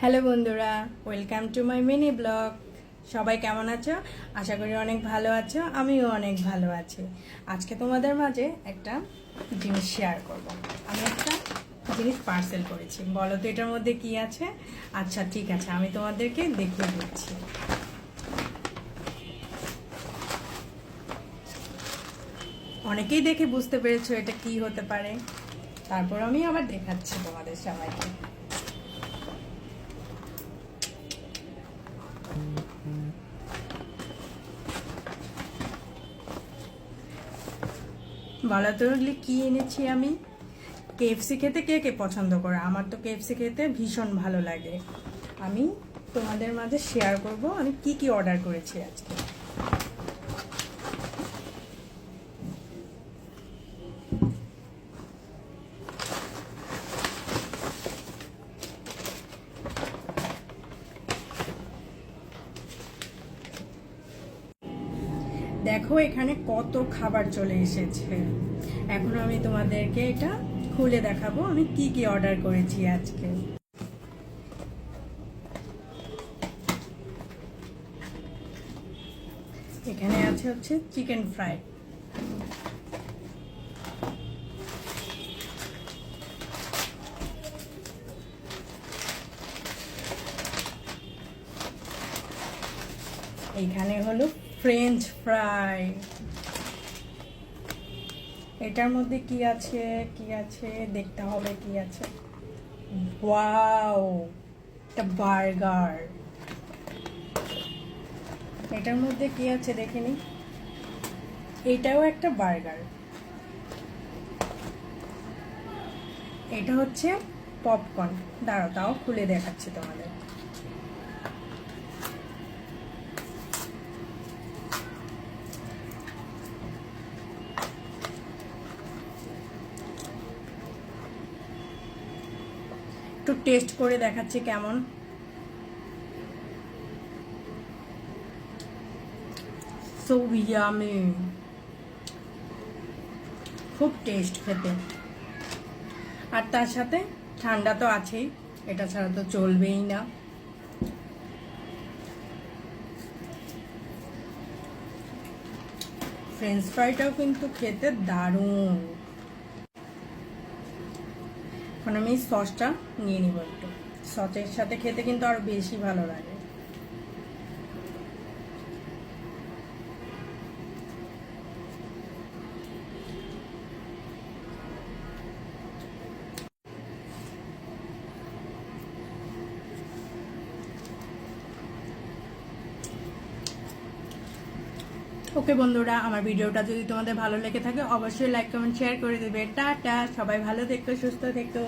Hello বন্ধুরা, welcome to my mini blog. সবাই কেমন আছো? আশা করি অনেক ভালো আছো। আমিও অনেক ভালো আছি। আজকে তোমাদের মাঝে একটা জিনিস শেয়ার করব। আমি একটা জিনিস পার্সেল করেছি। বলো তো এটার মধ্যে কি আছে? আচ্ছা ঠিক আছে, আমি তোমাদেরকে দেখিয়ে দিচ্ছি। অনেকেই দেখে বুঝতে পেরেছো এটা কি হতে পারে। তারপর আমি আবার দেখাচ্ছি তোমাদের সবাইকে। বলো তো কি এনেছি আমি? কেএফসি খেতে কে কে পছন্দ করে? আমার তো কেএফসি খেতে ভীষণ ভালো লাগে। আমি তোমাদের মাঝে শেয়ার করব আমি কি কি অর্ডার করেছি আজকে। দেখো এখানে কত খাবার চলে এসেছে। এখন আমি তোমাদেরকে এটা খুলে দেখাবো আমি কি কি অর্ডার করেছি আজকে। এখানে আছে হচ্ছে চিকেন ফ্রাই, এইখানে হলো ফ্রেঞ্চ ফ্রাই। এটার মধ্যে কি আছে দেখতে হবে কি আছে। ওয়াও, একটা বার্গার। এটার মধ্যে কি আছে দেখিনি। এটাও একটা বার্গার। এটা হচ্ছে পপকর্ন। দাঁড়াও, তাও খুলে দেখাচ্ছি তোমাদের। একটু টেস্ট করে দেখাচ্ছি কেমন। সো ইয়ামি, খুব টেস্ট খেতে। আর তার সাথে ঠান্ডা তো আছেই, এটা ছাড়া তো চলবেই না। ফ্রেঞ্চ ফ্রাইটাও কিন্তু খেতে দারুণ। এখন আমি সসটা নিয়ে নিব একটু। সসের সাথে খেতে কিন্তু আরো বেশি ভালো লাগে। ওকে বন্ধুরা, আমার ভিডিওটা যদি তোমাদের ভালো লেগে থাকে অবশ্যই লাইক কমেন্ট শেয়ার করে দেবে। টাটা, সবাই ভালো থেকো, সুস্থ থেকো।